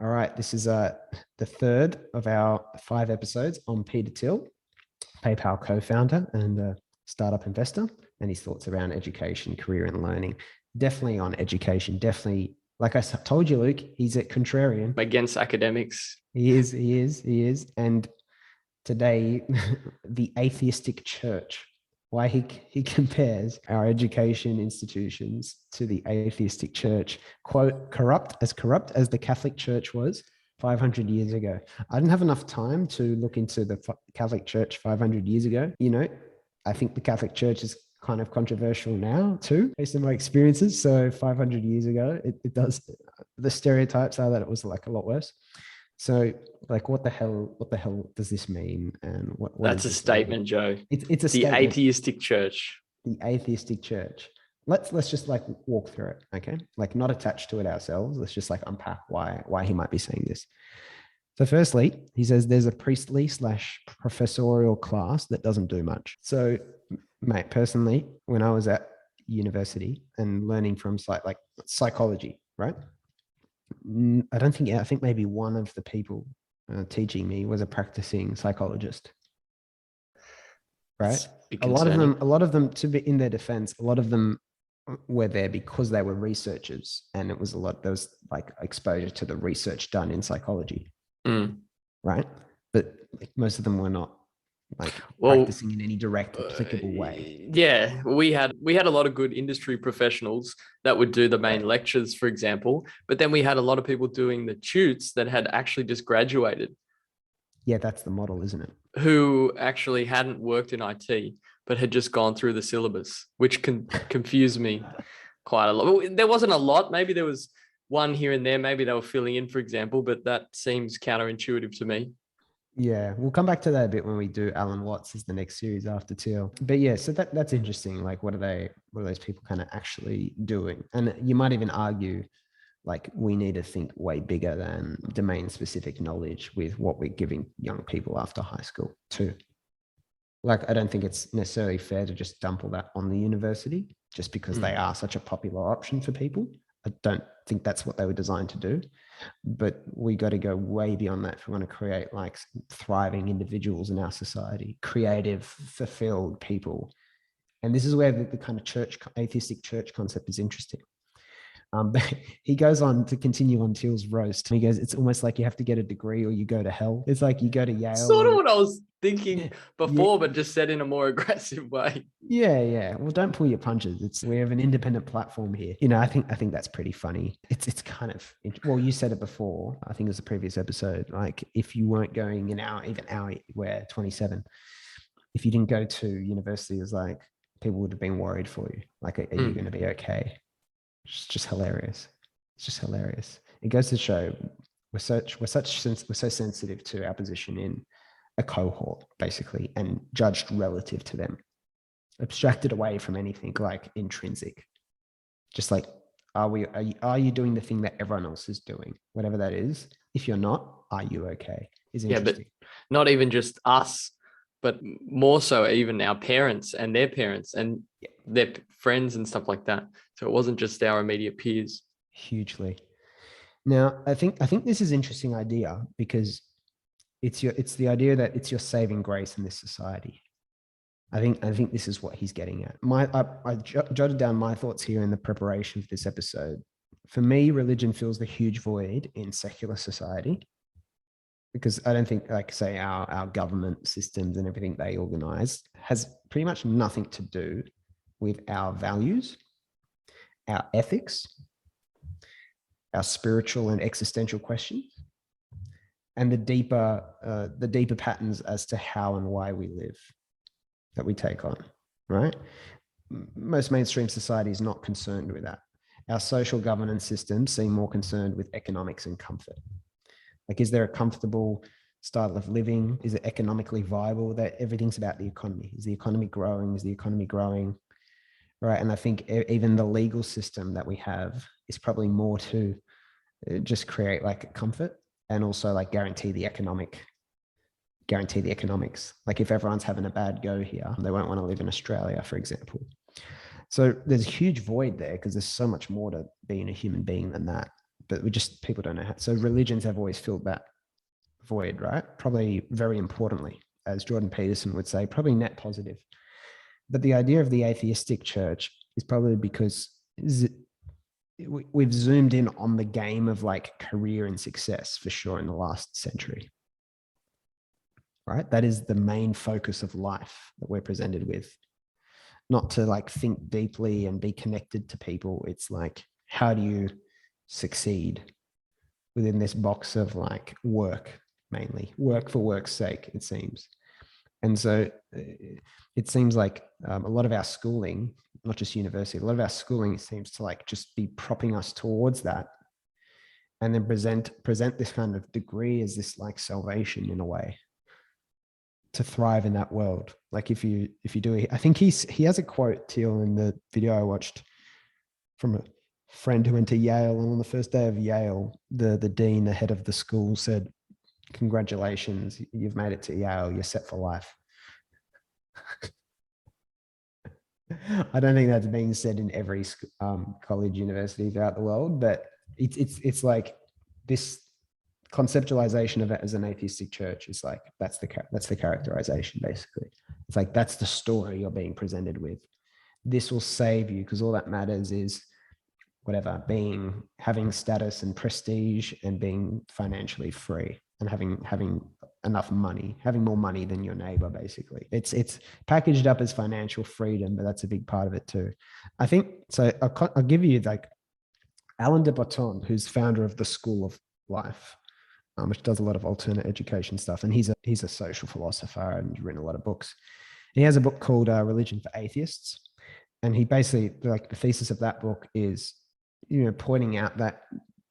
All right, this is the third of our 5 episodes on Peter Thiel, PayPal co-founder and startup investor, and his thoughts around education, career, and learning. Definitely on education. Definitely, like I told you, Luke, he's a contrarian. Against academics. He is. And today, the atheistic church. Why he compares our education institutions to the atheistic church, quote, corrupt as the Catholic Church was 500 years ago. I didn't have enough time to look into the Catholic Church 500 years ago. You know, I think the Catholic Church is kind of controversial now too, based on my experiences. So 500 years ago, it does, the stereotypes are that it was like a lot worse. So, like, what the hell does this mean? And what That's a statement, Joe. It's a the statement. atheistic church. The atheistic church. Let's just like walk through it, okay? Like, not attached to it ourselves. Let's just like unpack why he might be saying this. So, firstly, he says there's a priestly / professorial class that doesn't do much. So, mate, personally, when I was at university and learning from like psychology, right? I think maybe one of the people teaching me was a practicing psychologist, right? A lot of them, to be in their defense, a lot of them were there because they were researchers, and there was like exposure to the research done in psychology, right? But most of them were not practicing in any direct applicable way. Yeah, we had a lot of good industry professionals that would do the main lectures, for example, but then we had a lot of people doing the tutes that had actually just graduated. Yeah, that's the model, isn't it? Who actually hadn't worked in IT, but had just gone through the syllabus, which can confuse me quite a lot. There wasn't a lot. Maybe there was one here and there. Maybe they were filling in, for example, but that seems counterintuitive to me. Yeah, we'll come back to that a bit when we do Alan Watts as the next series after Thiel. But yeah, so that's interesting. Like, what are those people kind of actually doing? And you might even argue, like, we need to think way bigger than domain-specific knowledge with what we're giving young people after high school too. Like, I don't think it's necessarily fair to just dump all that on the university just because they are such a popular option for people. I don't think that's what they were designed to do, but we got to go way beyond that if we want to create like thriving individuals in our society, creative, fulfilled people. And this is where the kind of atheistic church concept is interesting. He goes on to continue on Thiel's roast. He goes, it's almost like you have to get a degree or you go to hell. It's like you go to Yale. Sort of what I was thinking before, but just said in a more aggressive way. Yeah. Well, don't pull your punches. We have an independent platform here. You know, I think that's pretty funny. It's kind of, well, you said it before. I think it was a previous episode. Like, if you weren't going we're 27. If you didn't go to university, it was like people would have been worried for you. Like, are you going to be okay? It's just hilarious. It's just hilarious. It goes to show we're so sensitive to our position in a cohort, basically, and judged relative to them, abstracted away from anything like intrinsic. Just like, are you doing the thing that everyone else is doing, whatever that is? If you're not, are you okay? Is interesting. Yeah, but not even just us, but more so even our parents and their parents and their friends and stuff like that. So it wasn't just our immediate peers. Hugely. Now, I think this is an interesting idea because it's the idea that it's your saving grace in this society. I think this is what he's getting at. I jotted down my thoughts here in the preparation for this episode. For me, religion fills the huge void in secular society, because I don't think, like, say, our government systems and everything they organize has pretty much nothing to do with our values, our ethics, our spiritual and existential questions, and the deeper patterns as to how and why we live that we take on, right? Most mainstream society is not concerned with that. Our social governance systems seem more concerned with economics and comfort. Like, is there a comfortable style of living? Is it economically viable? That everything's about the economy. Is the economy growing? Is the economy growing? Right. And I think even the legal system that we have is probably more to just create like comfort and also like guarantee the economics. Like, if everyone's having a bad go here, they won't want to live in Australia, for example. So there's a huge void there because there's so much more to being a human being than that. but people don't know how. So religions have always filled that void, right? Probably very importantly, as Jordan Peterson would say, probably net positive. But the idea of the atheistic church is probably because we've zoomed in on the game of like career and success for sure in the last century, right? That is the main focus of life that we're presented with. Not to like think deeply and be connected to people. It's like, how do you succeed within this box of like work, mainly work for work's sake, it seems. And so it seems like a lot of our schooling, not just university, a lot of our schooling seems to like just be propping us towards that, and then present this kind of degree as this like salvation in a way to thrive in that world. Like if you do, I think he has a quote, Thiel, in the video I watched from a friend who went to Yale, and on the first day of Yale, the dean, the head of the school, said, "Congratulations, you've made it to Yale, you're set for life." I don't think that's being said in every college, university throughout the world, but it's like this conceptualization of it as an atheistic church is like, that's the characterization, basically. It's like, that's the story you're being presented with. This will save you because all that matters is whatever, having status and prestige and being financially free and having enough money, having more money than your neighbor, basically. It's packaged up as financial freedom, but that's a big part of it too. I think, so I'll give you like Alain de Botton, who's founder of the School of Life, which does a lot of alternate education stuff. And he's a social philosopher and written a lot of books. And he has a book called Religion for Atheists. And he basically, like, the thesis of that book is, pointing out that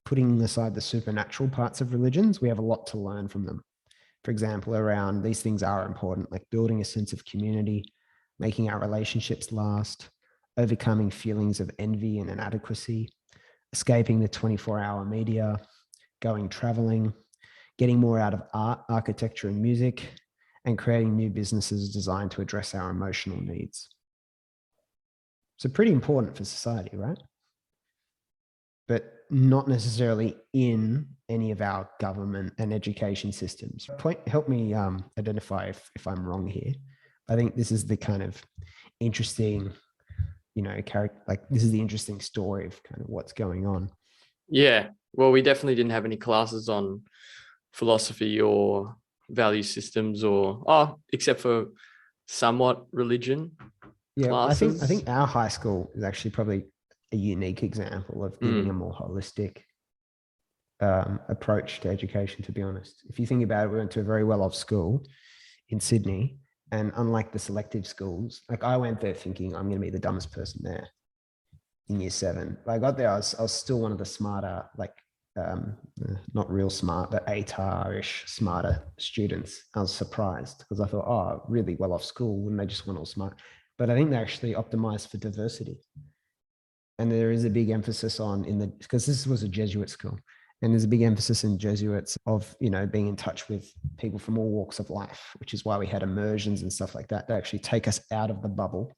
putting aside the supernatural parts of religions, we have a lot to learn from them. For example, around these things are important, like building a sense of community, making our relationships last, overcoming feelings of envy and inadequacy, escaping the 24-hour media, going traveling, getting more out of art, architecture, and music, and creating new businesses designed to address our emotional needs. So pretty important for society, right? But not necessarily in any of our government and education systems. Help me identify if I'm wrong here. I think this is the kind of interesting, this is the interesting story of kind of what's going on. Yeah, well, we definitely didn't have any classes on philosophy or value systems except for somewhat religion classes. I think our high school is actually probably a unique example of giving a more holistic approach to education, to be honest. If you think about it, we went to a very well-off school in Sydney, and unlike the selective schools, like I went there thinking I'm going to be the dumbest person there in year 7. But I got there, I was still one of the smarter, not real smart, but ATAR-ish smarter students. I was surprised because I thought, really well off school, wouldn't they just want all smart? But I think they actually optimized for diversity. And there is a big emphasis because this was a Jesuit school, and there's a big emphasis in Jesuits of, being in touch with people from all walks of life, which is why we had immersions and stuff like that to actually take us out of the bubble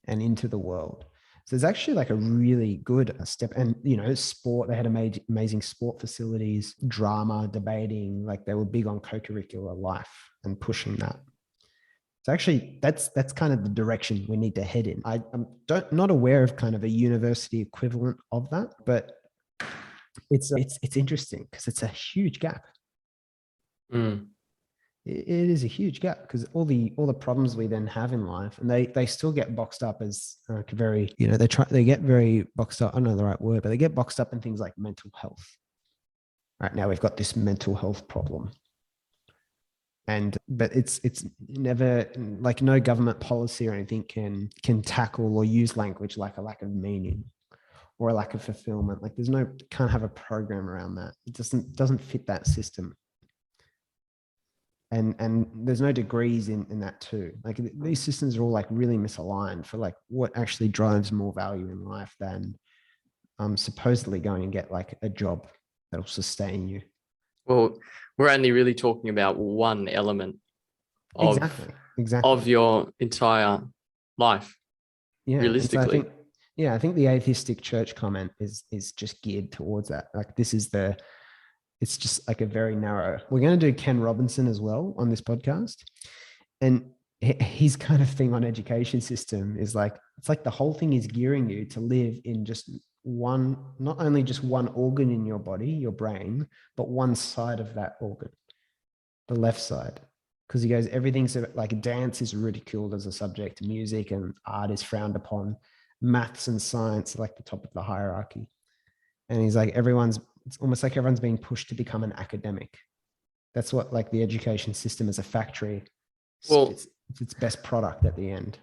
and into the world. So there's actually like a really good step. And, sport, they had amazing sport facilities, drama, debating, like they were big on co-curricular life and pushing that. So actually, that's kind of the direction we need to head in. I'm not aware of kind of a university equivalent of that, but it's interesting because it's a huge gap. It is a huge gap because all the problems we then have in life, and they still get boxed up as very, they get very boxed up. I don't know the right word, but they get boxed up in things like mental health. Right now, we've got this mental health problem. But it's never, like, no government policy or anything can tackle or use language like a lack of meaning or a lack of fulfillment. Like can't have a program around that. It doesn't fit that system. And there's no degrees in that too. Like these systems are all like really misaligned for like what actually drives more value in life than supposedly going and get like a job that'll sustain you. Well, we're only really talking about one element of exactly of your entire life. Yeah, realistically. Yeah, I think the atheistic church comment is just geared towards that. Like this is the, it's just like a very narrow. We're going to do Ken Robinson as well on this podcast, and his kind of thing on education system is like, it's like the whole thing is gearing you to live in just one, not only just one organ in your body, your brain, but one side of that organ, the left side. Because he goes, everything's like dance is ridiculed as a subject, music and art is frowned upon, maths and science are like the top of the hierarchy. And he's like, it's almost like everyone's being pushed to become an academic. That's what like the education system is, a factory. Well, It's its best product at the end.